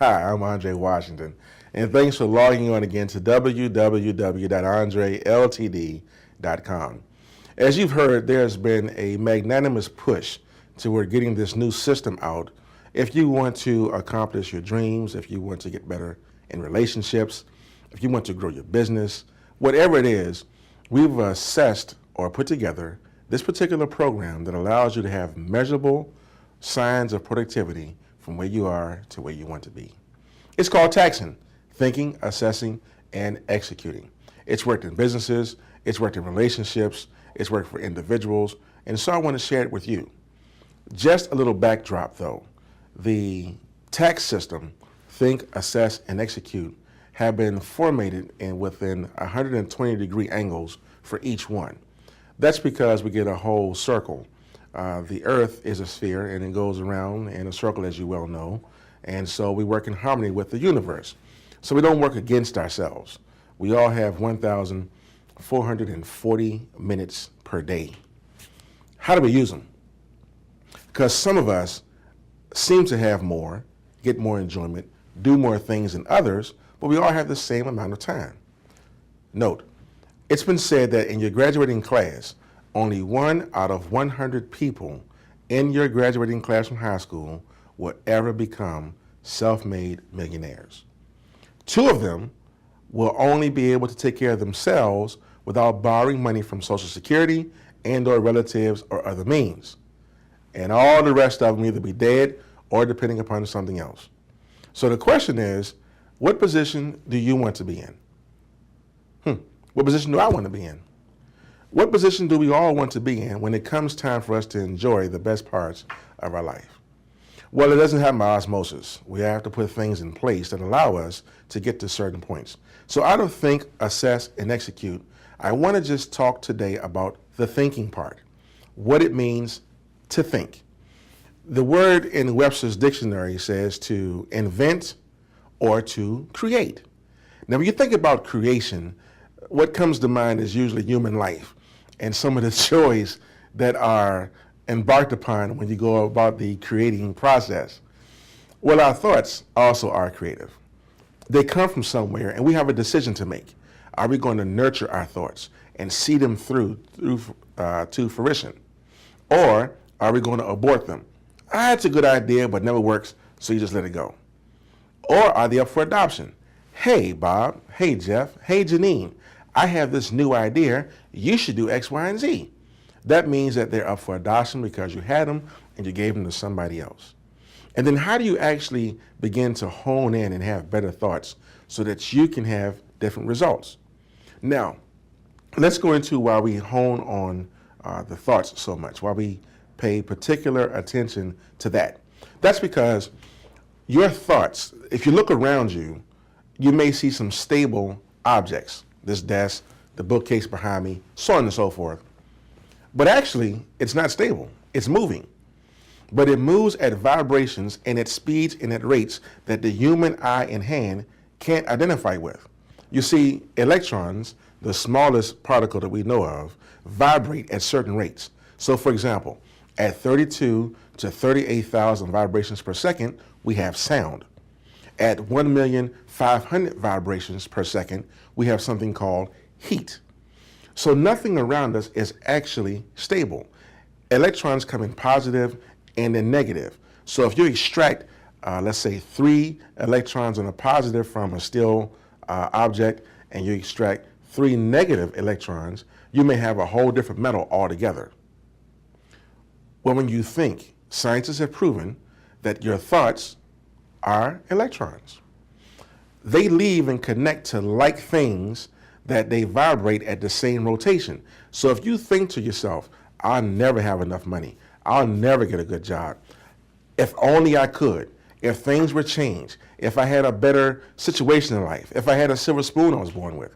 Hi, I'm Andre Washington, and thanks for logging on again to www.andreltd.com. As you've heard, there's been a magnanimous push toward getting this new system out. If you want to accomplish your dreams, if you want to get better in relationships, if you want to grow your business, whatever it is, we've assessed or put together this particular program that allows you to have measurable signs of productivity from where you are to where you want to be. It's called TAXIN, Thinking, Assessing, and Executing. It's worked in businesses, it's worked in relationships, it's worked for individuals, and so I want to share it with you. Just a little backdrop though. The tax system, Think, Assess, and Execute, have been formatted in within 120-degree angles for each one. That's because we get a whole circle. The earth is a sphere and it goes around in a circle, as you well know, and so we work in harmony with the universe. So we don't work against ourselves. We all have 1,440 minutes per day. How do we use them? Because some of us seem to have more, get more enjoyment, do more things than others, but we all have the same amount of time. Note, it's been said that in your graduating class, only 1 out of 100 people in your graduating class from high school will ever become self-made millionaires. 2 of them will only be able to take care of themselves without borrowing money from Social Security and or relatives or other means. And all the rest of them either be dead or depending upon something else. So the question is, what position do you want to be in? What position do I want to be in? What position do we all want to be in when it comes time for us to enjoy the best parts of our life? Well, it doesn't happen by osmosis. We have to put things in place that allow us to get to certain points. So out of Think, Assess, and Execute, I want to just talk today about the thinking part, what it means to think. The word in Webster's dictionary says to invent or to create. Now, when you think about creation, what comes to mind is usually human life and some of the joys that are embarked upon when you go about the creating process. Well, our thoughts also are creative. They come from somewhere and we have a decision to make. Are we going to nurture our thoughts and see them through to fruition? Or are we going to abort them? It's a good idea, but never works, so you just let it go. Or are they up for adoption? Hey, Bob. Hey, Jeff. Hey, Janine. I have this new idea. You should do X, Y, and Z. That means that they're up for adoption because you had them and you gave them to somebody else. And then how do you actually begin to hone in and have better thoughts so that you can have different results? Now, let's go into why we hone on the thoughts so much, why we pay particular attention to that. That's because your thoughts, if you look around you, you may see some stable objects, this desk, the bookcase behind me, so on and so forth. But actually, it's not stable. It's moving. But it moves at vibrations and at speeds and at rates that the human eye and hand can't identify with. You see, electrons, the smallest particle that we know of, vibrate at certain rates. So for example, at 32 to 38,000 vibrations per second, we have sound. At 1,500,000 vibrations per second, we have something called heat. So nothing around us is actually stable. Electrons come in positive and in negative. So if you extract, let's say 3 electrons on a positive from a still object, and you extract 3 negative electrons, you may have a whole different metal altogether. Well, when you think, scientists have proven that your thoughts are electrons. They leave and connect to like things that they vibrate at the same rotation. So if you think to yourself, I'll never have enough money, I'll never get a good job, if only I could, if things were changed, if I had a better situation in life, if I had a silver spoon I was born with,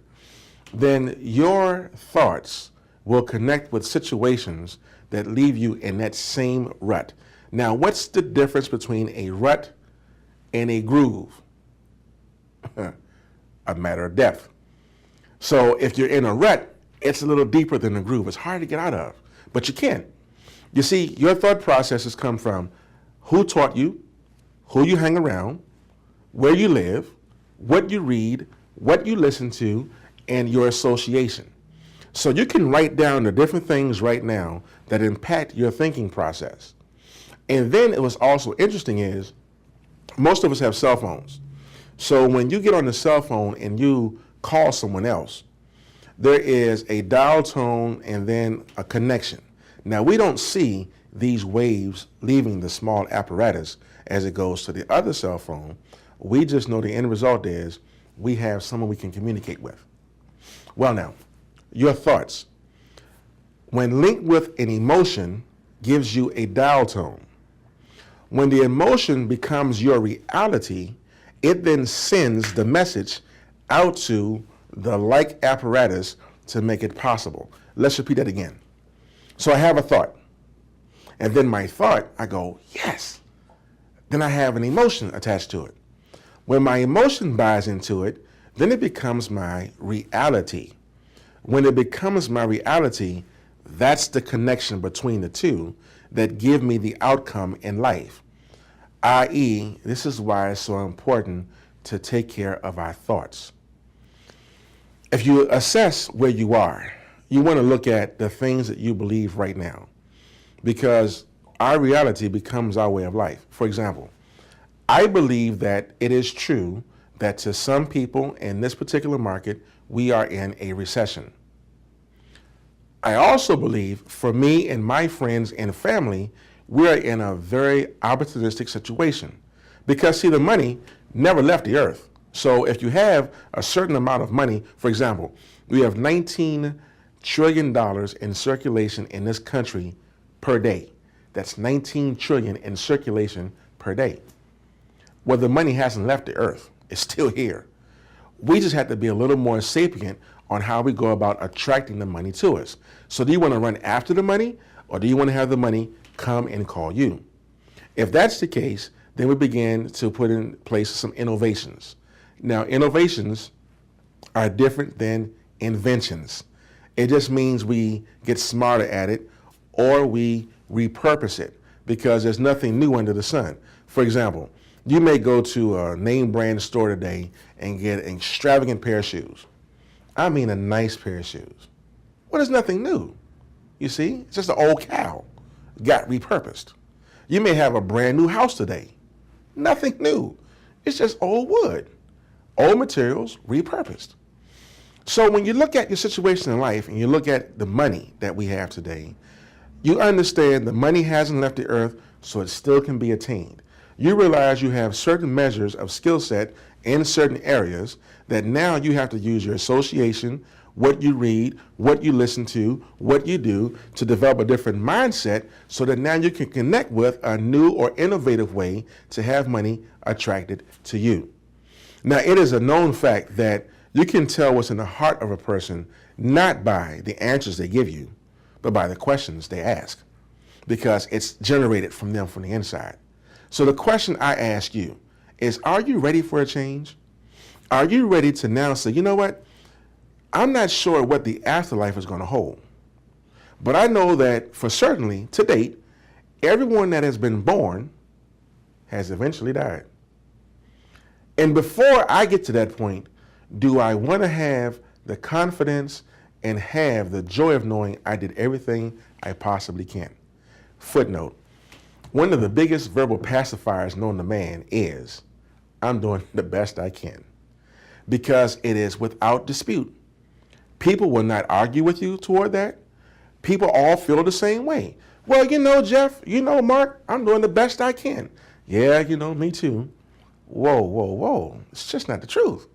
then your thoughts will connect with situations that leave you in that same rut. Now, what's the difference between a rut and a groove? A matter of depth. So if you're in a rut, it's a little deeper than a groove. It's hard to get out of, but you can. You see, your thought processes come from who taught you, who you hang around, where you live, what you read, what you listen to, and your association. So you can write down the different things right now that impact your thinking process. And then it was also interesting is most of us have cell phones. So when you get on the cell phone and you call someone else, there is a dial tone and then a connection. Now we don't see these waves leaving the small apparatus as it goes to the other cell phone. We just know the end result is we have someone we can communicate with. Well now, your thoughts, when linked with an emotion, gives you a dial tone. When the emotion becomes your reality, it then sends the message out to the like apparatus to make it possible. Let's repeat that again. So I have a thought, and then my thought, I go, yes. Then I have an emotion attached to it. When my emotion buys into it, then it becomes my reality. When it becomes my reality, that's the connection between the two that give me the outcome in life. I.e., this is why it's so important to take care of our thoughts. If you assess where you are, you want to look at the things that you believe right now, because our reality becomes our way of life. For example, I believe that it is true that to some people in this particular market, we are in a recession. I also believe for me and my friends and family, we are in a very opportunistic situation because see, the money never left the earth. So if you have a certain amount of money, for example, we have $19 trillion in circulation in this country per day. That's 19 trillion in circulation per day. Well, the money hasn't left the earth. It's still here. We just have to be a little more sapient on how we go about attracting the money to us. So do you want to run after the money, or do you want to have the money come and call you? If that's the case, then we begin to put in place some innovations. Now, innovations are different than inventions. It just means we get smarter at it or we repurpose it because there's nothing new under the sun. For example, you may go to a name brand store today and get an extravagant pair of shoes. I mean a nice pair of shoes. Well, there's nothing new. You see, it's just an old cow got repurposed. You may have a brand new house today. Nothing new. It's just old wood, old materials repurposed. So when you look at your situation in life and you look at the money that we have today, you understand the money hasn't left the earth, so it still can be attained. You realize you have certain measures of skill set in certain areas that now you have to use your association, what you read, what you listen to, what you do to develop a different mindset so that now you can connect with a new or innovative way to have money attracted to you. Now, it is a known fact that you can tell what's in the heart of a person not by the answers they give you, but by the questions they ask, because it's generated from them from the inside. So the question I ask you is, are you ready for a change? Are you ready to now say, you know what? I'm not sure what the afterlife is going to hold, but I know that for certainly to date, everyone that has been born has eventually died. And before I get to that point, do I want to have the confidence and have the joy of knowing I did everything I possibly can? Footnote, one of the biggest verbal pacifiers known to man is, I'm doing the best I can, because it is without dispute. People will not argue with you toward that. People all feel the same way. Well, you know, Jeff, you know, Mark, I'm doing the best I can. Yeah, you know, me too. Whoa, whoa, whoa. It's just not the truth.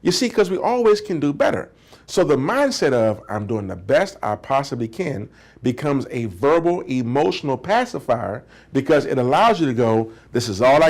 You see, because we always can do better. So the mindset of I'm doing the best I possibly can becomes a verbal, emotional pacifier because it allows you to go, this is all I